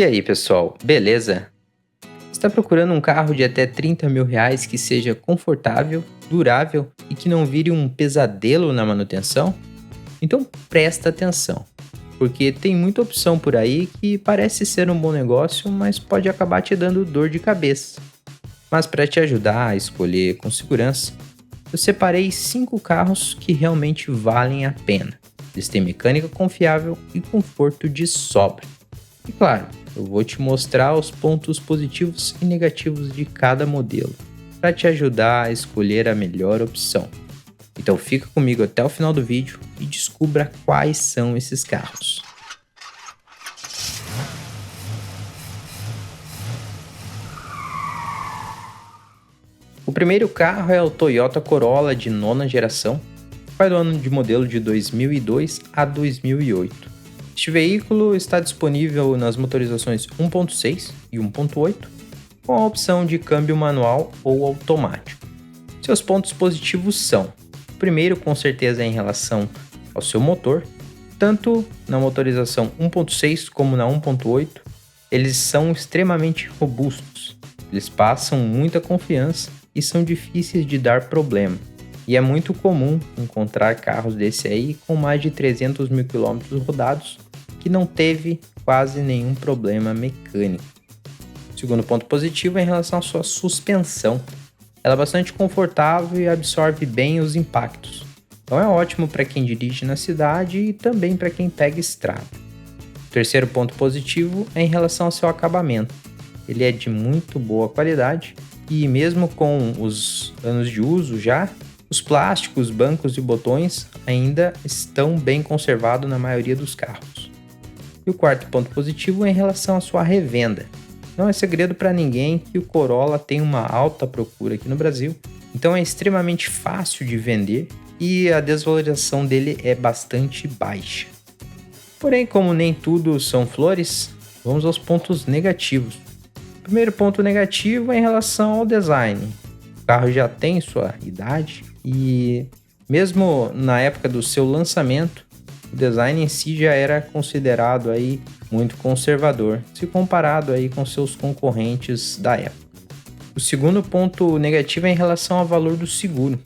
E aí, pessoal, beleza? Está procurando um carro de até 30 mil reais que seja confortável, durável e que não vire um pesadelo na manutenção? Então presta atenção, porque tem muita opção por aí que parece ser um bom negócio, mas pode acabar te dando dor de cabeça. Mas para te ajudar a escolher com segurança, eu separei 5 carros que realmente valem a pena. Eles têm mecânica confiável e conforto de sobra. E claro, eu vou te mostrar os pontos positivos e negativos de cada modelo, para te ajudar a escolher a melhor opção. Então fica comigo até o final do vídeo e descubra quais são esses carros. O primeiro carro é o Toyota Corolla de nona geração, vai do ano de modelo de 2002 a 2008. Este veículo está disponível nas motorizações 1.6 e 1.8, com a opção de câmbio manual ou automático. Seus pontos positivos são: o primeiro, com certeza, é em relação ao seu motor. Tanto na motorização 1.6 como na 1.8, eles são extremamente robustos. Eles passam muita confiança e são difíceis de dar problema. E é muito comum encontrar carros desse aí com mais de 300 mil quilômetros rodados que não teve quase nenhum problema mecânico. O segundo ponto positivo é em relação à sua suspensão. Ela é bastante confortável e absorve bem os impactos. Então é ótimo para quem dirige na cidade e também para quem pega estrada. O terceiro ponto positivo é em relação ao seu acabamento. Ele é de muito boa qualidade e mesmo com os anos de uso já, os plásticos, bancos e botões ainda estão bem conservados na maioria dos carros. E o quarto ponto positivo é em relação à sua revenda. Não é segredo para ninguém que o Corolla tem uma alta procura aqui no Brasil, então é extremamente fácil de vender e a desvalorização dele é bastante baixa. Porém, como nem tudo são flores, vamos aos pontos negativos. O primeiro ponto negativo é em relação ao design. O carro já tem sua idade e mesmo na época do seu lançamento, o design em si já era considerado aí muito conservador, se comparado aí com seus concorrentes da época. O segundo ponto negativo é em relação ao valor do seguro.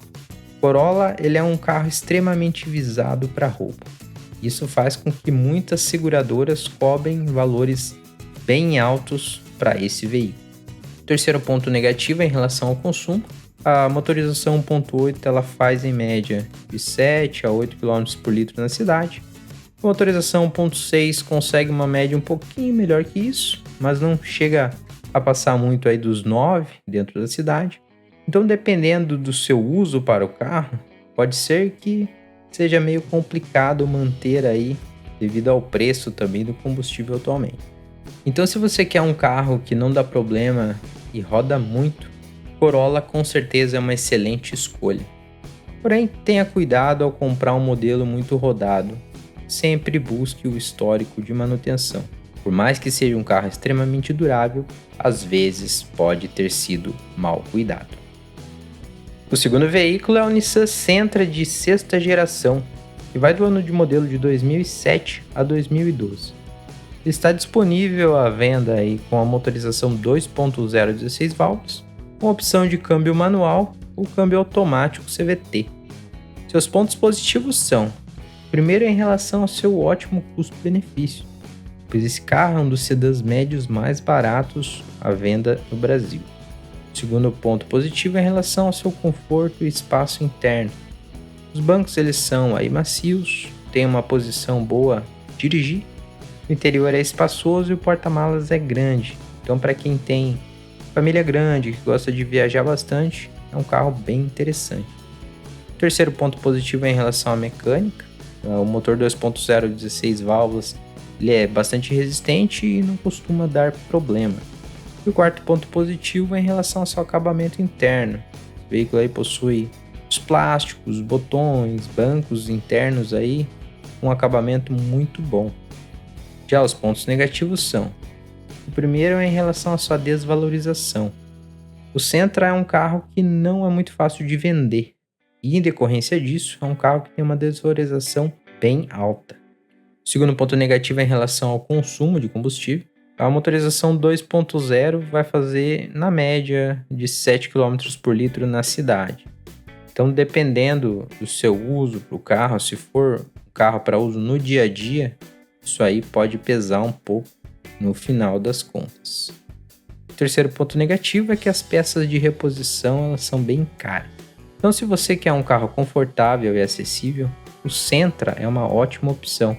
O Corolla ele é um carro extremamente visado para roubo. Isso faz com que muitas seguradoras cobrem valores bem altos para esse veículo. O terceiro ponto negativo é em relação ao consumo. A motorização 1.8 ela faz em média de 7 a 8 km por litro na cidade. A motorização 1.6 consegue uma média um pouquinho melhor que isso, mas não chega a passar muito aí dos 9 dentro da cidade. Então, dependendo do seu uso para o carro, pode ser que seja meio complicado manter aí devido ao preço também do combustível atualmente. Então, se você quer um carro que não dá problema e roda muito, Corolla com certeza é uma excelente escolha. Porém, tenha cuidado ao comprar um modelo muito rodado. Sempre busque o histórico de manutenção. Por mais que seja um carro extremamente durável, às vezes pode ter sido mal cuidado. O segundo veículo é o Nissan Sentra de sexta geração, que vai do ano de modelo de 2007 a 2012. Ele está disponível à venda aí com a motorização 2.0 16 válvulas, com opção de câmbio manual ou câmbio automático CVT. Seus pontos positivos são: o primeiro é em relação ao seu ótimo custo-benefício, pois esse carro é um dos sedãs médios mais baratos à venda no Brasil. O segundo ponto positivo é em relação ao seu conforto e espaço interno. Os bancos eles são aí macios, têm uma posição boa de dirigir, o interior é espaçoso e o porta-malas é grande, então para quem tem família grande, que gosta de viajar bastante, é um carro bem interessante. O terceiro ponto positivo é em relação à mecânica. O motor 2.0 16 válvulas ele é bastante resistente e não costuma dar problema. E o quarto ponto positivo é em relação ao seu acabamento interno. O veículo aí possui os plásticos, botões, bancos internos aí, um acabamento muito bom. Já os pontos negativos são: o primeiro é em relação à sua desvalorização. O Sentra é um carro que não é muito fácil de vender, e em decorrência disso, é um carro que tem uma desvalorização bem alta. O segundo ponto negativo é em relação ao consumo de combustível. A motorização 2.0 vai fazer na média de 7 km por litro na cidade. Então, dependendo do seu uso para o carro, se for um carro para uso no dia a dia, isso aí pode pesar um pouco no final das contas. O terceiro ponto negativo é que as peças de reposição elas são bem caras. Então, se você quer um carro confortável e acessível, o Sentra é uma ótima opção.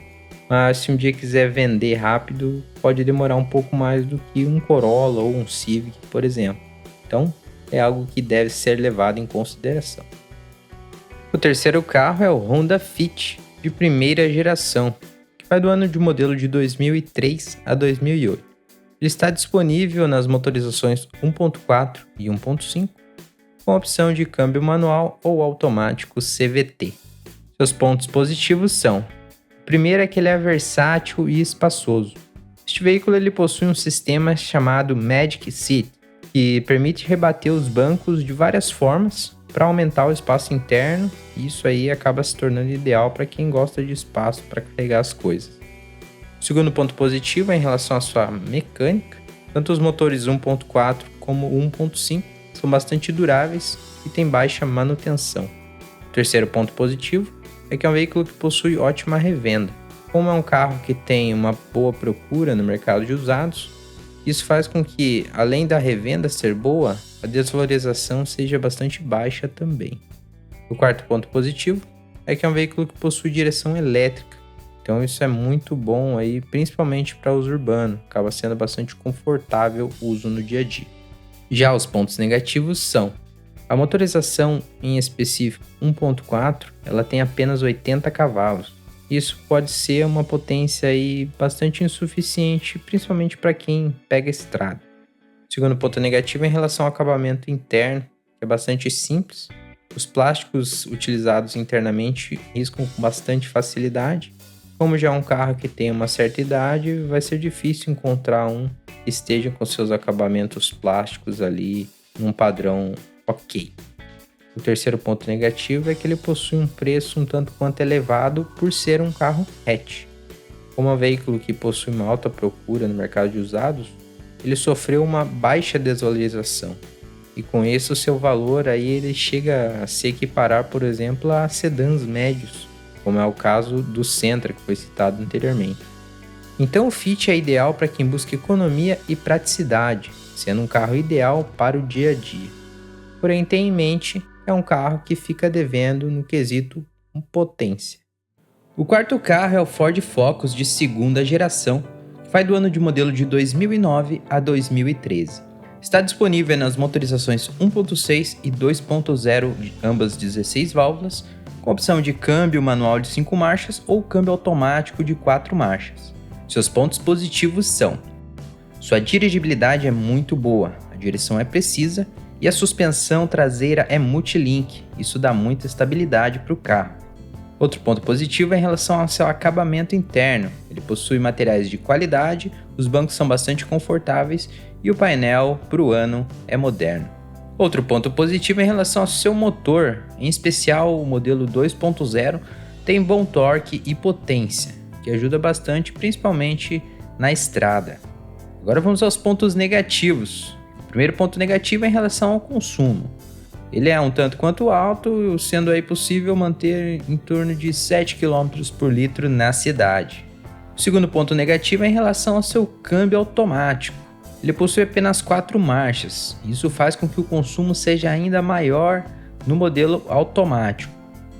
Mas se um dia quiser vender rápido, pode demorar um pouco mais do que um Corolla ou um Civic, por exemplo. Então, é algo que deve ser levado em consideração. O terceiro carro é o Honda Fit, de primeira geração, que vai do ano de modelo de 2003 a 2008. Ele está disponível nas motorizações 1.4 e 1.5, com a opção de câmbio manual ou automático CVT. Seus pontos positivos são: o primeiro é que ele é versátil e espaçoso. Este veículo ele possui um sistema chamado Magic Seat, que permite rebater os bancos de várias formas para aumentar o espaço interno, e isso aí acaba se tornando ideal para quem gosta de espaço para carregar as coisas. O segundo ponto positivo é em relação à sua mecânica. Tanto os motores 1.4 como 1.5 são bastante duráveis e têm baixa manutenção. O terceiro ponto positivo é que é um veículo que possui ótima revenda. Como é um carro que tem uma boa procura no mercado de usados, isso faz com que, além da revenda ser boa, a desvalorização seja bastante baixa também. O quarto ponto positivo é que é um veículo que possui direção elétrica, então isso é muito bom aí, principalmente para uso urbano, acaba sendo bastante confortável o uso no dia a dia. Já os pontos negativos são: a motorização, em específico 1.4, ela tem apenas 80 cavalos. Isso pode ser uma potência aí bastante insuficiente, principalmente para quem pega estrada. O segundo ponto negativo é em relação ao acabamento interno, que é bastante simples. Os plásticos utilizados internamente riscam com bastante facilidade. Como já é um carro que tem uma certa idade, vai ser difícil encontrar um que esteja com seus acabamentos plásticos ali num padrão ok. O terceiro ponto negativo é que ele possui um preço um tanto quanto elevado por ser um carro hatch. Como é um veículo que possui uma alta procura no mercado de usados, ele sofreu uma baixa desvalorização. E com isso o seu valor aí ele chega a se equiparar, por exemplo, a sedãs médios, como é o caso do Sentra, que foi citado anteriormente. Então o Fit é ideal para quem busca economia e praticidade, sendo um carro ideal para o dia a dia. Porém, tenha em mente, é um carro que fica devendo no quesito potência. O quarto carro é o Ford Focus de segunda geração, que vai do ano de modelo de 2009 a 2013. Está disponível nas motorizações 1.6 e 2.0, ambas 16 válvulas, com opção de câmbio manual de 5 marchas ou câmbio automático de 4 marchas. Seus pontos positivos são: sua dirigibilidade é muito boa, a direção é precisa e a suspensão traseira é multilink, isso dá muita estabilidade para o carro. Outro ponto positivo é em relação ao seu acabamento interno. Ele possui materiais de qualidade, os bancos são bastante confortáveis e o painel, para o ano, é moderno. Outro ponto positivo é em relação ao seu motor, em especial o modelo 2.0 tem bom torque e potência, que ajuda bastante, principalmente na estrada. Agora vamos aos pontos negativos. O primeiro ponto negativo é em relação ao consumo. Ele é um tanto quanto alto, sendo aí possível manter em torno de 7 km por litro na cidade. O segundo ponto negativo é em relação ao seu câmbio automático. Ele possui apenas 4 marchas, isso faz com que o consumo seja ainda maior no modelo automático.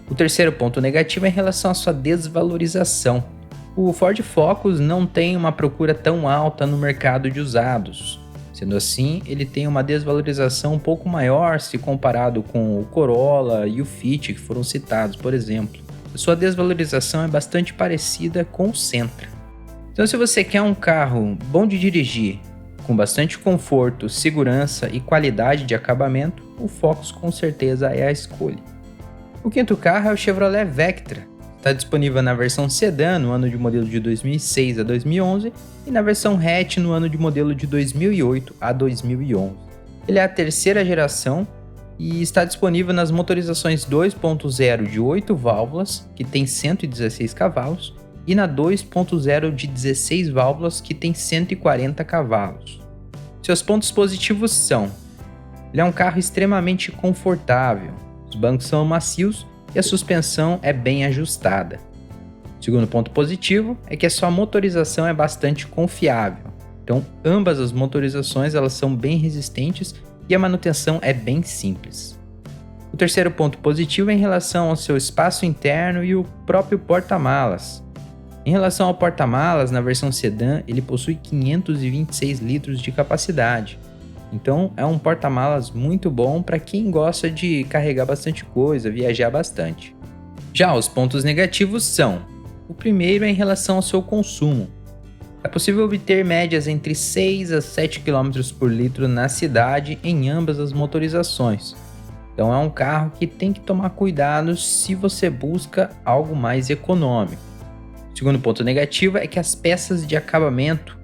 O terceiro ponto negativo é em relação à sua desvalorização. O Ford Focus não tem uma procura tão alta no mercado de usados. Sendo assim, ele tem uma desvalorização um pouco maior se comparado com o Corolla e o Fit, que foram citados, por exemplo. A sua desvalorização é bastante parecida com o Sentra. Então, se você quer um carro bom de dirigir, com bastante conforto, segurança e qualidade de acabamento, o Focus com certeza é a escolha. O quinto carro é o Chevrolet Vectra. Está disponível na versão sedã no ano de modelo de 2006 a 2011 e na versão hatch no ano de modelo de 2008 a 2011. Ele é a terceira geração e está disponível nas motorizações 2.0 de 8 válvulas, que tem 116 cavalos, e na 2.0 de 16 válvulas que tem 140 cavalos. Seus pontos positivos são: ele é um carro extremamente confortável, os bancos são macios e a suspensão é bem ajustada. O segundo ponto positivo é que a sua motorização é bastante confiável. Então, ambas as motorizações elas são bem resistentes e a manutenção é bem simples. O terceiro ponto positivo é em relação ao seu espaço interno e o próprio porta-malas. Em relação ao porta-malas, na versão sedã, ele possui 526 litros de capacidade. Então, é um porta-malas muito bom para quem gosta de carregar bastante coisa, viajar bastante. Já os pontos negativos são: o primeiro é em relação ao seu consumo. É possível obter médias entre 6 a 7 km por litro na cidade em ambas as motorizações. Então é um carro que tem que tomar cuidado se você busca algo mais econômico. O segundo ponto negativo é que as peças de acabamento,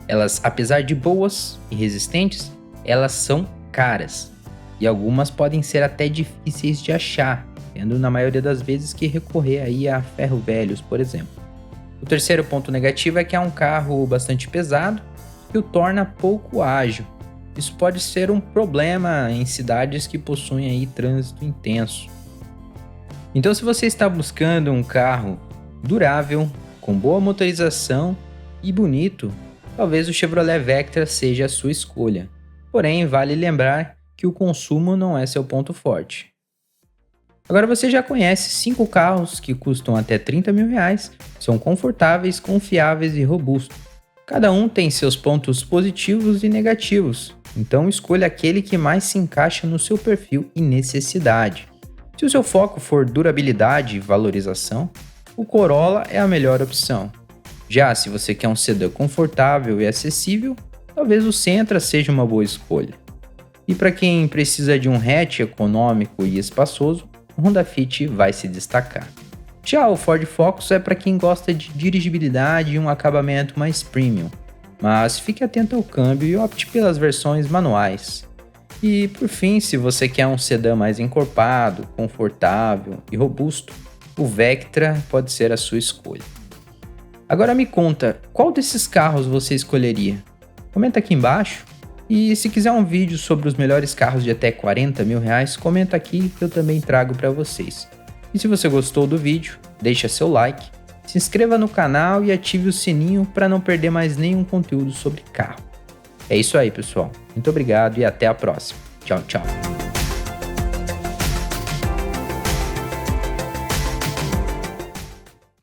elas, apesar de boas e resistentes, elas são caras. E algumas podem ser até difíceis de achar, tendo na maioria das vezes que recorrer aí a ferro velhos, por exemplo. O terceiro ponto negativo é que é um carro bastante pesado que o torna pouco ágil. Isso pode ser um problema em cidades que possuem aí trânsito intenso. Então, se você está buscando um carro durável, com boa motorização e bonito, talvez o Chevrolet Vectra seja a sua escolha. Porém, vale lembrar que o consumo não é seu ponto forte. Agora você já conhece 5 carros que custam até R$30 mil, são confortáveis, confiáveis e robustos. Cada um tem seus pontos positivos e negativos, então escolha aquele que mais se encaixa no seu perfil e necessidade. Se o seu foco for durabilidade e valorização, o Corolla é a melhor opção. Já se você quer um sedã confortável e acessível, talvez o Sentra seja uma boa escolha. E para quem precisa de um hatch econômico e espaçoso, o Honda Fit vai se destacar. Já o Ford Focus é para quem gosta de dirigibilidade e um acabamento mais premium, mas fique atento ao câmbio e opte pelas versões manuais. E por fim, se você quer um sedã mais encorpado, confortável e robusto, o Vectra pode ser a sua escolha. Agora me conta, qual desses carros você escolheria? Comenta aqui embaixo. E se quiser um vídeo sobre os melhores carros de até R$40 mil, comenta aqui que eu também trago para vocês. E se você gostou do vídeo, deixa seu like, se inscreva no canal e ative o sininho para não perder mais nenhum conteúdo sobre carro. É isso aí, pessoal. Muito obrigado e até a próxima. Tchau, tchau.